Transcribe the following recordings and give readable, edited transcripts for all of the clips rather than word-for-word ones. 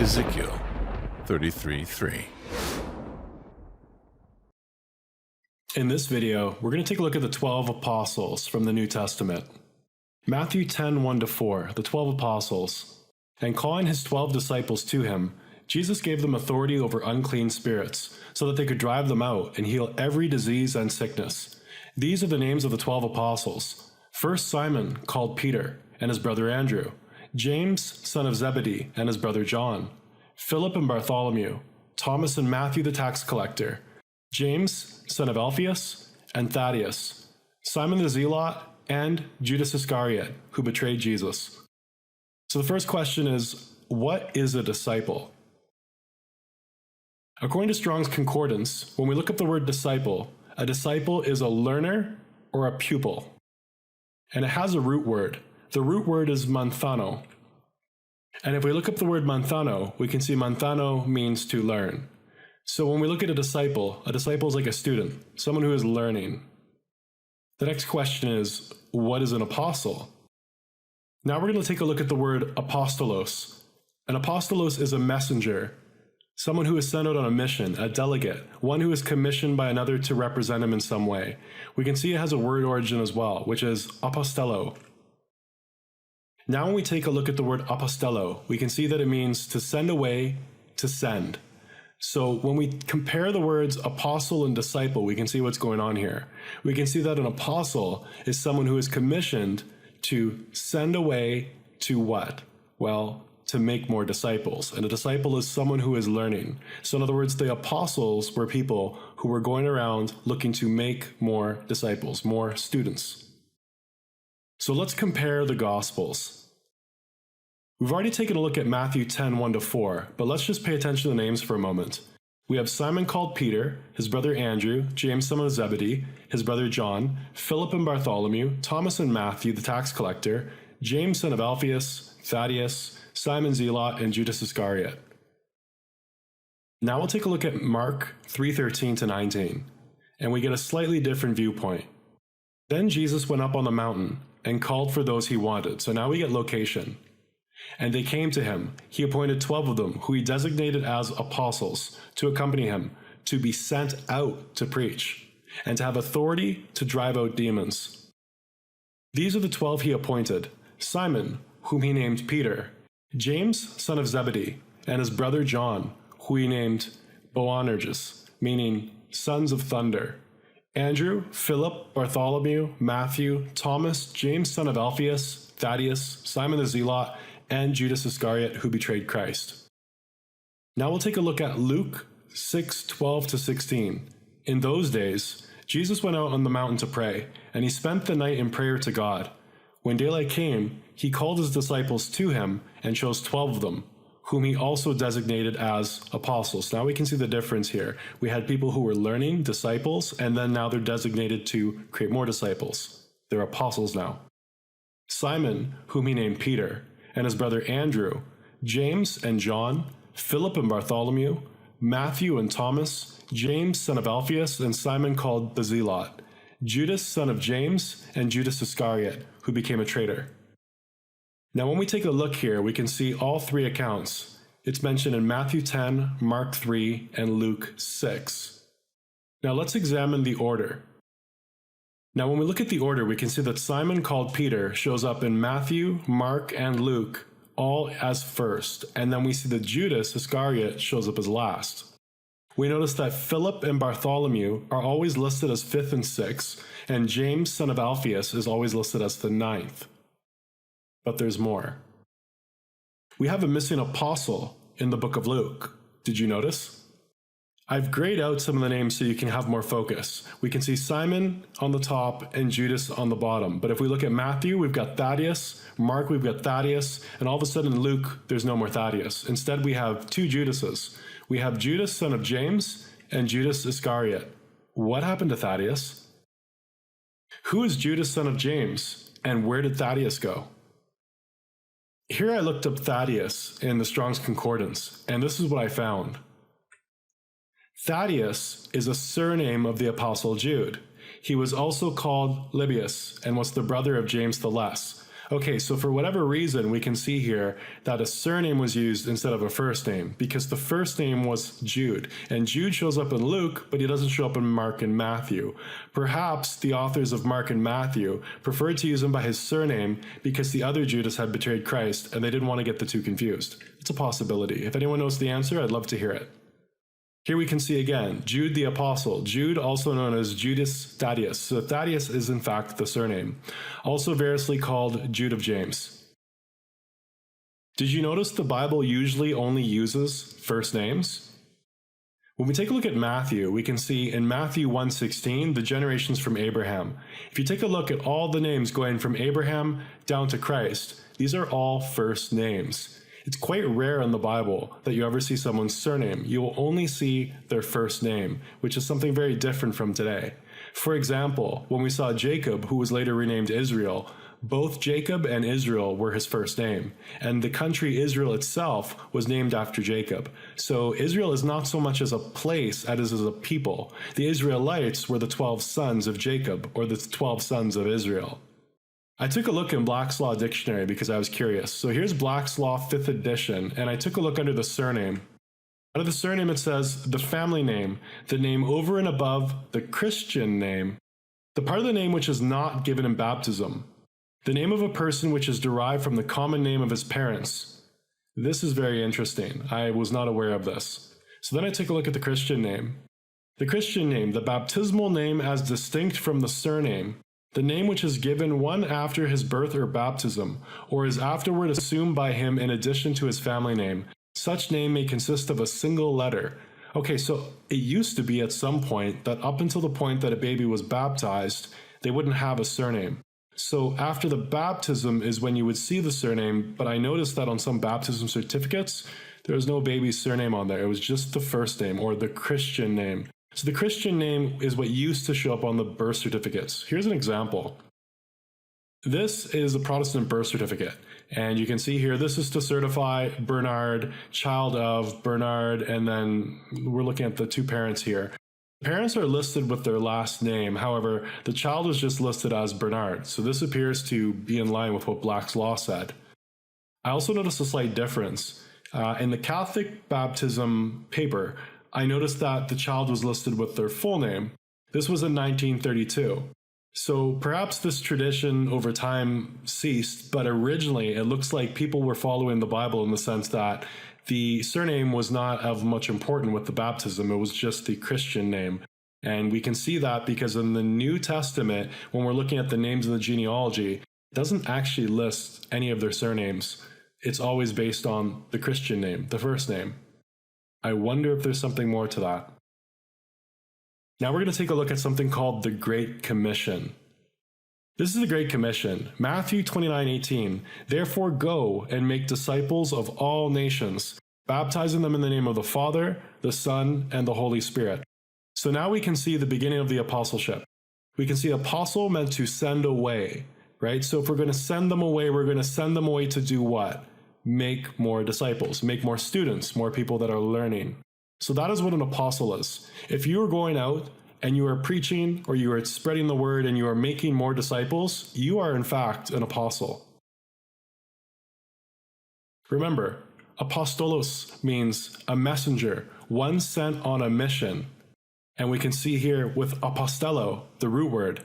Ezekiel 33:3. In this video, we're going to take a look at the 12 apostles from the New Testament. Matthew 10:1-4, the 12 apostles. And calling his 12 disciples to him, Jesus gave them authority over unclean spirits, so that they could drive them out and heal every disease and sickness. These are the names of the 12 apostles. First Simon, called Peter, and his brother Andrew. James, son of Zebedee, and his brother John. Philip and Bartholomew. Thomas and Matthew the tax collector. James, son of Alphaeus, and Thaddeus. Simon the Zealot, and Judas Iscariot, who betrayed Jesus. So the first question is, what is a disciple? According to Strong's Concordance, when we look up the word disciple, a disciple is a learner or a pupil. And it has a root word. The root word is manthano. And if we look up the word manthano, we can see manthano means to learn. So when we look at a disciple is like a student, someone who is learning. The next question is, what is an apostle? Now we're going to take a look at the word apostolos. An apostolos is a messenger, someone who is sent out on a mission, a delegate, one who is commissioned by another to represent him in some way. We can see it has a word origin as well, which is apostello. Now when we take a look at the word apostello, we can see that it means to send away, to send. So when we compare the words apostle and disciple, we can see what's going on here. We can see that an apostle is someone who is commissioned to send away to what? Well, to make more disciples. And a disciple is someone who is learning. So in other words, the apostles were people who were going around looking to make more disciples, more students. So let's compare the Gospels. We've already taken a look at Matthew 10:1-4, but let's just pay attention to the names for a moment. We have Simon called Peter, his brother Andrew, James son of Zebedee, his brother John, Philip and Bartholomew, Thomas and Matthew the tax collector, James son of Alphaeus, Thaddeus, Simon Zealot, and Judas Iscariot. Now we'll take a look at Mark 3:13-19, and we get a slightly different viewpoint. Then Jesus went up on the mountain and called for those he wanted. So now we get location. And they came to him. He appointed 12 of them, who he designated as apostles, to accompany him, to be sent out to preach, and to have authority to drive out demons. These are the 12 he appointed: Simon, whom he named Peter, James, son of Zebedee, and his brother John, who he named Boanerges, meaning sons of thunder, Andrew, Philip, Bartholomew, Matthew, Thomas, James son of Alphaeus, Thaddeus, Simon the Zealot, and Judas Iscariot, who betrayed Christ. Now we'll take a look at Luke 6:12-16. In those days, Jesus went out on the mountain to pray, and he spent the night in prayer to God. When daylight came, he called his disciples to him and chose 12 of them, whom he also designated as apostles. Now we can see the difference here. We had people who were learning, disciples, and then now they're designated to create more disciples. They're apostles now. Simon, whom he named Peter, and his brother Andrew, James and John, Philip and Bartholomew, Matthew and Thomas, James son of Alphaeus, and Simon called the Zealot, Judas son of James, and Judas Iscariot, who became a traitor. Now when we take a look here, we can see all three accounts. It's mentioned in Matthew 10, Mark 3, and Luke 6. Now let's examine the order. Now when we look at the order, we can see that Simon called Peter shows up in Matthew, Mark, and Luke, all as first, and then we see that Judas Iscariot shows up as last. We notice that Philip and Bartholomew are always listed as 5th and 6th, and James, son of Alphaeus, is always listed as the 9th. But there's more. We have a missing apostle in the book of Luke. Did you notice? I've grayed out some of the names so you can have more focus. We can see Simon on the top and Judas on the bottom. But if we look at Matthew, we've got Thaddeus. Mark, we've got Thaddeus. And all of a sudden in Luke, there's no more Thaddeus. Instead, we have two Judases. We have Judas, son of James, and Judas Iscariot. What happened to Thaddeus? Who is Judas, son of James? And where did Thaddeus go? Here I looked up Thaddeus in the Strong's Concordance, and this is what I found. Thaddeus is a surname of the Apostle Jude. He was also called Lebbeus and was the brother of James the Less. Okay, so for whatever reason, we can see here that a surname was used instead of a first name because the first name was Jude. And Jude shows up in Luke, but he doesn't show up in Mark and Matthew. Perhaps the authors of Mark and Matthew preferred to use him by his surname because the other Judas had betrayed Christ and they didn't want to get the two confused. It's a possibility. If anyone knows the answer, I'd love to hear it. Here we can see again, Jude the Apostle. Jude, also known as Judas Thaddeus. So Thaddeus is in fact the surname. Also variously called Jude of James. Did you notice the Bible usually only uses first names? When we take a look at Matthew, we can see in Matthew 1:16, the generations from Abraham. If you take a look at all the names going from Abraham down to Christ, these are all first names. It's quite rare in the Bible that you ever see someone's surname. You will only see their first name, which is something very different from today. For example, when we saw Jacob, who was later renamed Israel, both Jacob and Israel were his first name, and the country Israel itself was named after Jacob. So Israel is not so much as a place as a people. The Israelites were the 12 sons of Jacob, or the 12 sons of Israel. I took a look in Black's Law Dictionary because I was curious. So here's Black's Law 5th edition, and I took a look under the surname. Under the surname it says the family name, the name over and above the Christian name, the part of the name which is not given in baptism, the name of a person which is derived from the common name of his parents. This is very interesting. I was not aware of this. So then I take a look at the Christian name. The Christian name, the baptismal name as distinct from the surname, the name which is given one after his birth or baptism, or is afterward assumed by him in addition to his family name. Such name may consist of a single letter. Okay, so it used to be at some point that up until the point that a baby was baptized, they wouldn't have a surname. So after the baptism is when you would see the surname, but I noticed that on some baptism certificates, there was no baby's surname on there. It was just the first name or the Christian name. So the Christian name is what used to show up on the birth certificates. Here's an example. This is a Protestant birth certificate. And you can see here, this is to certify Bernard, child of Bernard, and then we're looking at the two parents here. The parents are listed with their last name. However, the child is just listed as Bernard. So this appears to be in line with what Black's Law said. I also noticed a slight difference. In the Catholic baptism paper, I noticed that the child was listed with their full name. This was in 1932. So perhaps this tradition over time ceased, but originally it looks like people were following the Bible in the sense that the surname was not of much importance with the baptism. It was just the Christian name. And we can see that because in the New Testament, when we're looking at the names in the genealogy, it doesn't actually list any of their surnames. It's always based on the Christian name, the first name. I wonder if there's something more to that. Now we're going to take a look at something called the Great Commission. This is the Great Commission. Matthew 29:18. Therefore go and make disciples of all nations, baptizing them in the name of the Father, the Son, and the Holy Spirit. So now we can see the beginning of the apostleship. We can see apostle meant to send away, right? So if we're going to send them away, we're going to send them away to do what? Make more disciples, make more students, more people that are learning. So that is what an apostle is. If you are going out and you are preaching or you are spreading the word and you are making more disciples, you are in fact an apostle. Remember, apostolos means a messenger, one sent on a mission. And we can see here with apostello, the root word,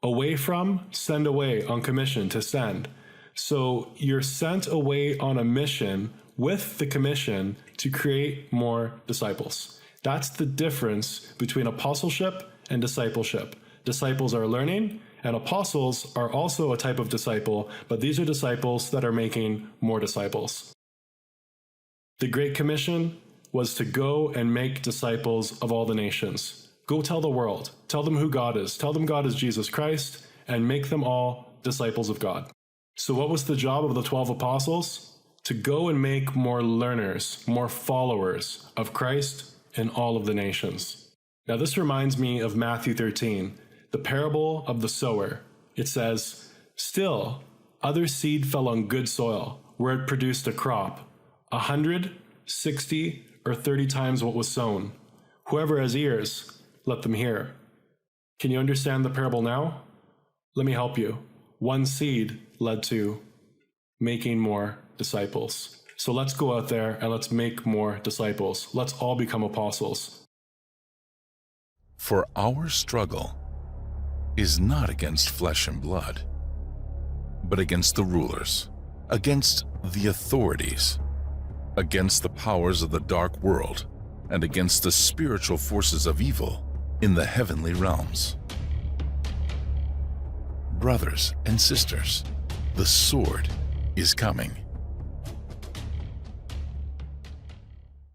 away from, send away, on commission, to send. So you're sent away on a mission with the commission to create more disciples. That's the difference between apostleship and discipleship. Disciples are learning, and apostles are also a type of disciple, but these are disciples that are making more disciples. The Great Commission was to go and make disciples of all the nations. Go tell the world. Tell them who God is. Tell them God is Jesus Christ, and make them all disciples of God. So what was the job of the 12 apostles? To go and make more learners, more followers of Christ in all of the nations. Now this reminds me of Matthew 13, the parable of the sower. It says, still, other seed fell on good soil, where it produced a crop, 100, 60, or 30 times what was sown. Whoever has ears, let them hear. Can you understand the parable now? Let me help you. one seed led to making more disciples. So let's go out there and let's make more disciples. Let's all become apostles. For our struggle is not against flesh and blood, but against the rulers, against the authorities, against the powers of the dark world, and against the spiritual forces of evil in the heavenly realms. Brothers and sisters, the sword is coming.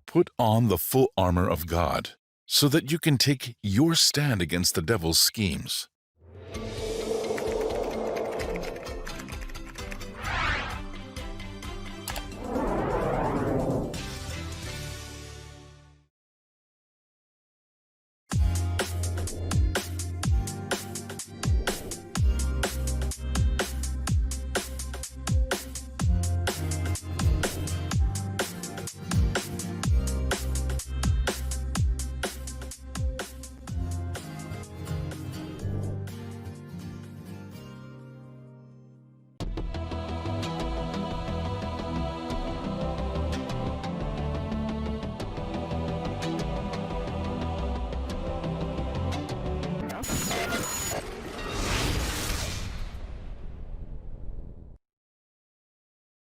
Put on the full armor of God, so that you can take your stand against the devil's schemes.